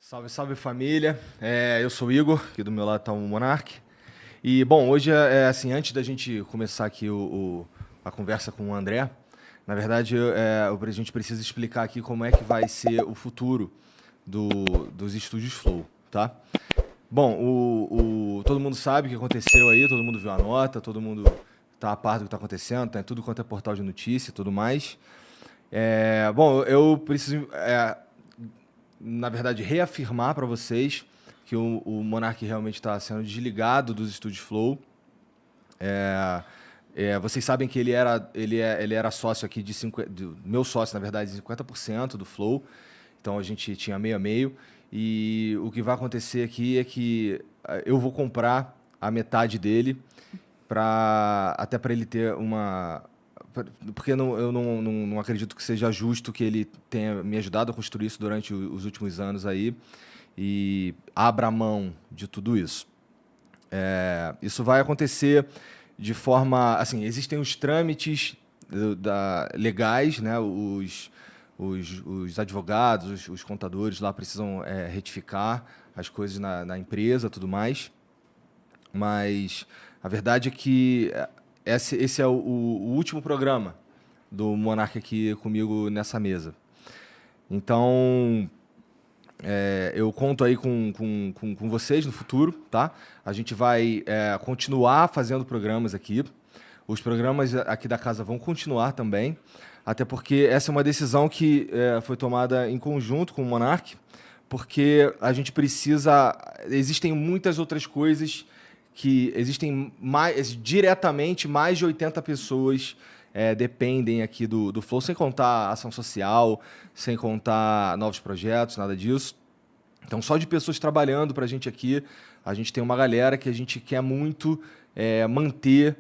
Salve, salve família. Eu sou o Igor, aqui do meu lado está o Monark. E, bom, hoje assim, antes da gente começar aqui a conversa com o André, na verdade, a gente precisa explicar aqui como é que vai ser o futuro dos estúdios Flow, tá? Bom, todo mundo sabe o que aconteceu aí, todo mundo viu a nota, todo mundo tá a par do que está acontecendo, tá em tudo quanto é portal de notícia e tudo mais. Bom, eu preciso, na verdade, reafirmar para vocês que o Monark realmente está sendo desligado dos estúdios Flow. Vocês sabem que ele era sócio aqui meu sócio, na verdade, de 50% do Flow. Então a gente tinha meio a meio. E o que vai acontecer aqui é que eu vou comprar a metade dele até para ele ter uma. Porque eu não acredito que seja justo que ele tenha me ajudado a construir isso durante os últimos anos aí e abra mão de tudo isso. Isso vai acontecer de forma. Assim, existem os trâmites legais, né? Os advogados, os contadores lá precisam retificar as coisas na empresa, tudo mais. Mas a verdade é que esse é o último programa do Monark aqui comigo nessa mesa. Então, eu conto aí com vocês no futuro, tá? A gente vai continuar fazendo programas aqui. Os programas aqui da casa vão continuar também, até porque essa é uma decisão que foi tomada em conjunto com o Monark, porque a gente precisa. Existem muitas outras coisas que existem diretamente mais de 80 pessoas dependem aqui do Flow, sem contar ação social, sem contar novos projetos, nada disso. Então, só de pessoas trabalhando para a gente aqui, a gente tem uma galera que a gente quer muito manter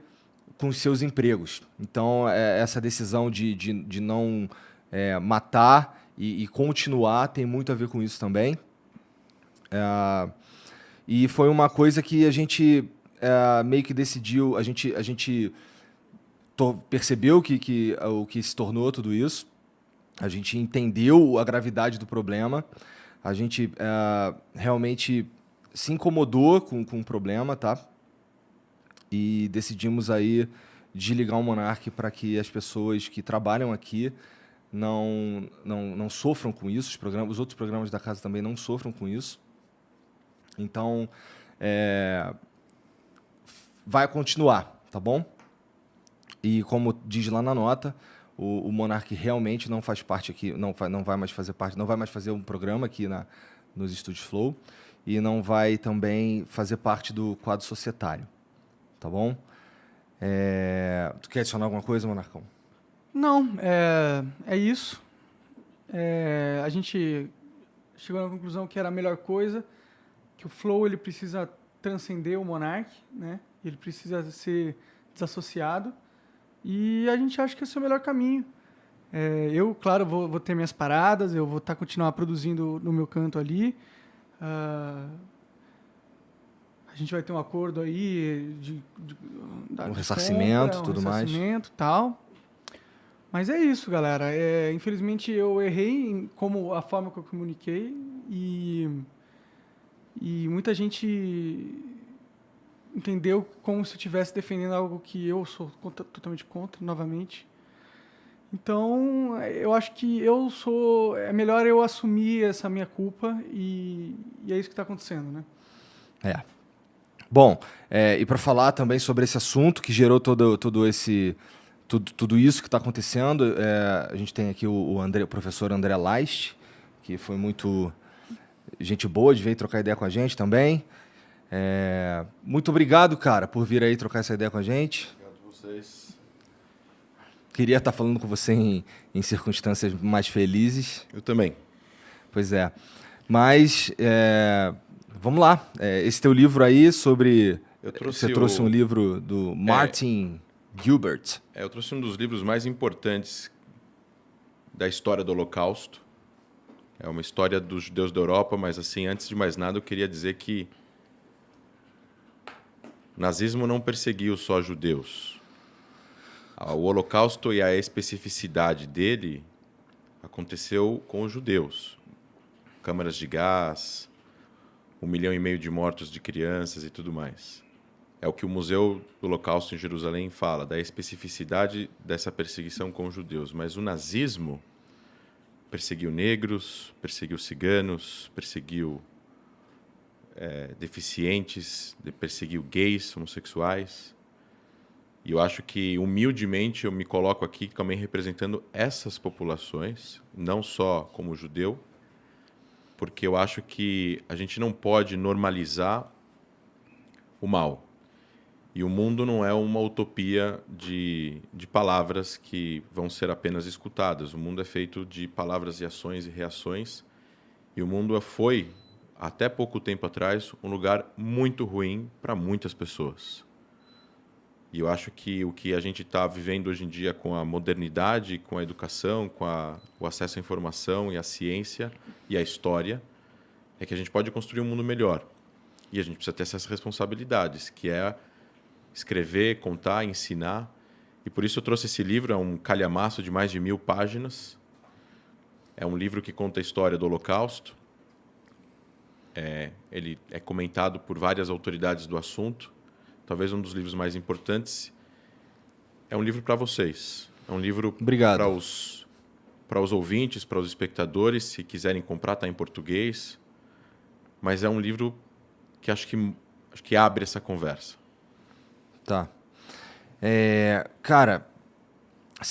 com os seus empregos. Então, essa decisão de não matar e continuar tem muito a ver com isso também. E foi uma coisa que a gente meio que decidiu, a gente percebeu o que se tornou tudo isso, a gente entendeu a gravidade do problema, a gente realmente se incomodou com o problema, tá? E decidimos aí desligar o Monark para que as pessoas que trabalham aqui não sofram com isso, os outros programas da casa também não sofram com isso. Então, vai continuar, tá bom? E como diz lá na nota, o Monark realmente não faz parte aqui, não vai mais fazer parte, não vai mais fazer um programa aqui nos Estúdios Flow e não vai também fazer parte do quadro societário, tá bom? Tu quer adicionar alguma coisa, Monarcão? Não, é isso. A gente chegou na conclusão que era a melhor coisa, que o Flow ele precisa transcender o Monark, né? Ele precisa ser desassociado e a gente acha que esse é o melhor caminho. Eu, claro, vou ter minhas paradas, eu vou continuar produzindo no meu canto ali. A gente vai ter um acordo aí Um ressarcimento, compra, tudo mais. ressarcimento, tal. Mas é isso, galera. Infelizmente eu errei como a forma que eu comuniquei e muita gente entendeu como se eu estivesse defendendo algo que eu sou totalmente contra, novamente. Então, eu acho que é melhor eu assumir essa minha culpa e é isso que está acontecendo, né? Bom, e para falar também sobre esse assunto que gerou tudo isso que está acontecendo, a gente tem aqui o professor André Leist, que foi muito gente boa de vir trocar ideia com a gente também. Muito obrigado, cara, por vir aí trocar essa ideia com a gente. Obrigado a vocês. Queria estar falando com você em circunstâncias mais felizes. Eu também. Pois é. Mas, vamos lá. Esse teu livro aí sobre... Você trouxe um livro do Martin Gilbert. Eu trouxe um dos livros mais importantes da história do Holocausto. É uma história dos judeus da Europa, mas, assim, antes de mais nada, eu queria dizer que o nazismo não perseguiu só judeus. O Holocausto e a especificidade dele aconteceu com os judeus. câmaras de gás, 1,5 milhão de mortos de crianças e tudo mais. É o que o Museu do Holocausto em Jerusalém fala, da especificidade dessa perseguição com os judeus. Mas o nazismo perseguiu negros, perseguiu ciganos, perseguiu deficientes, perseguiu gays, homossexuais. E eu acho que, humildemente, eu me coloco aqui também representando essas populações, não só como judeu, porque eu acho que a gente não pode normalizar o mal. E o mundo não é uma utopia de palavras que vão ser apenas escutadas. O mundo é feito de palavras e ações e reações. E o mundo foi, até pouco tempo atrás, um lugar muito ruim para muitas pessoas. E eu acho que o que a gente está vivendo hoje em dia com a modernidade, com a educação, com o acesso à informação e à ciência e à história, é que a gente pode construir um mundo melhor. E a gente precisa ter essas responsabilidades, que é escrever, contar, ensinar. E por isso eu trouxe esse livro, é um calhamaço de mais de 1000 páginas. É um livro que conta a história do Holocausto. Ele é comentado por várias autoridades do assunto. Talvez um dos livros mais importantes. É um livro para vocês. É um livro para os ouvintes, para os espectadores. Se quiserem comprar, está em português. Mas é um livro que acho que abre essa conversa. Tá. Cara,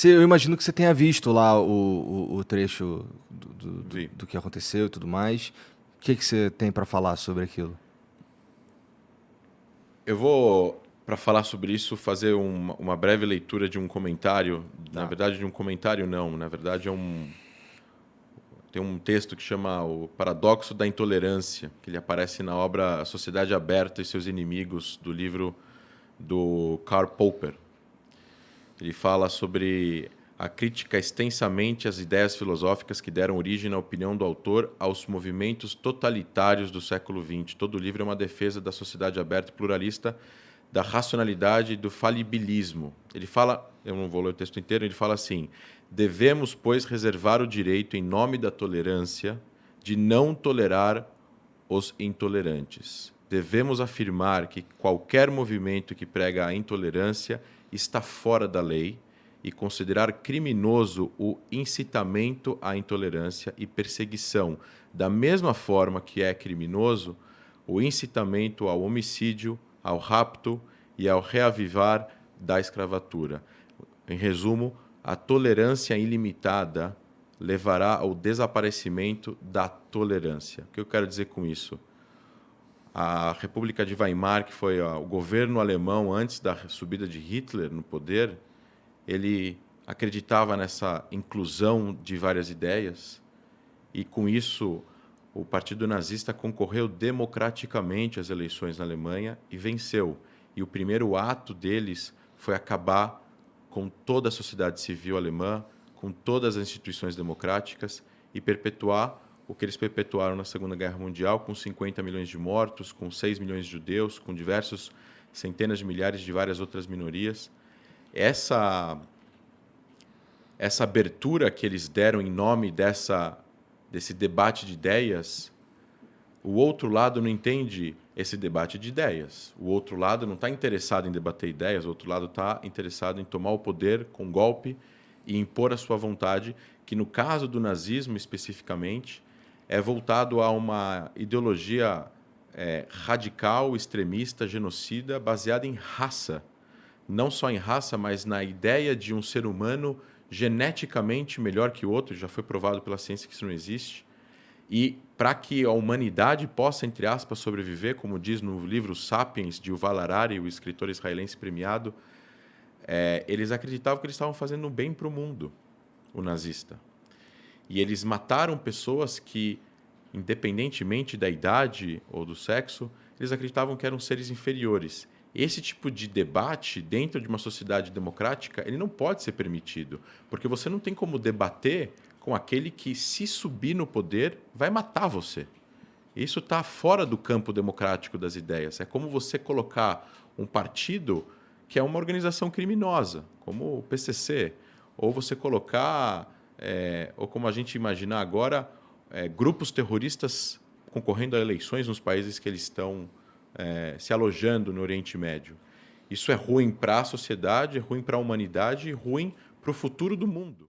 eu imagino que você tenha visto lá o trecho do que aconteceu e tudo mais. O que você tem para falar sobre aquilo? Eu vou, para falar sobre isso, fazer uma breve leitura de um comentário. Tá. Na verdade, de um comentário não. Na verdade, tem um texto que chama O Paradoxo da Intolerância, que ele aparece na obra A Sociedade Aberta e Seus Inimigos, do livro do Karl Popper. Ele fala sobre a crítica extensamente às ideias filosóficas que deram origem, na opinião do autor, aos movimentos totalitários do século XX. Todo o livro é uma defesa da sociedade aberta e pluralista, da racionalidade e do falibilismo. Ele fala, eu não vou ler o texto inteiro, ele fala assim: devemos, pois, reservar o direito, em nome da tolerância, de não tolerar os intolerantes. Devemos afirmar que qualquer movimento que prega a intolerância está fora da lei e considerar criminoso o incitamento à intolerância e perseguição, da mesma forma que é criminoso o incitamento ao homicídio, ao rapto e ao reavivar da escravatura. Em resumo, a tolerância ilimitada levará ao desaparecimento da tolerância. O que eu quero dizer com isso? A República de Weimar, que foi o governo alemão antes da subida de Hitler no poder, ele acreditava nessa inclusão de várias ideias e, com isso, o Partido Nazista concorreu democraticamente às eleições na Alemanha e venceu. E o primeiro ato deles foi acabar com toda a sociedade civil alemã, com todas as instituições democráticas e perpetuar o que eles perpetuaram na Segunda Guerra Mundial, com 50 milhões de mortos, com 6 milhões de judeus, com diversos centenas de milhares de várias outras minorias. Essa abertura que eles deram em nome desse debate de ideias, o outro lado não entende esse debate de ideias. O outro lado não está interessado em debater ideias, o outro lado está interessado em tomar o poder com golpe e impor a sua vontade, que no caso do nazismo especificamente, é voltado a uma ideologia radical, extremista, genocida, baseada em raça. Não só em raça, mas na ideia de um ser humano geneticamente melhor que o outro, já foi provado pela ciência que isso não existe. E para que a humanidade possa, entre aspas, sobreviver, como diz no livro Sapiens, de Yuval Harari, o escritor israelense premiado, eles acreditavam que eles estavam fazendo um bem para o mundo, o nazista. E eles mataram pessoas que, independentemente da idade ou do sexo, eles acreditavam que eram seres inferiores. Esse tipo de debate, dentro de uma sociedade democrática, ele não pode ser permitido, porque você não tem como debater com aquele que, se subir no poder, vai matar você. Isso está fora do campo democrático das ideias. É como você colocar um partido que é uma organização criminosa, como o PCC, ou você colocar, ou como a gente imaginar agora, grupos terroristas concorrendo a eleições nos países que eles estão se alojando no Oriente Médio. Isso é ruim para a sociedade, é ruim para a humanidade e ruim para o futuro do mundo.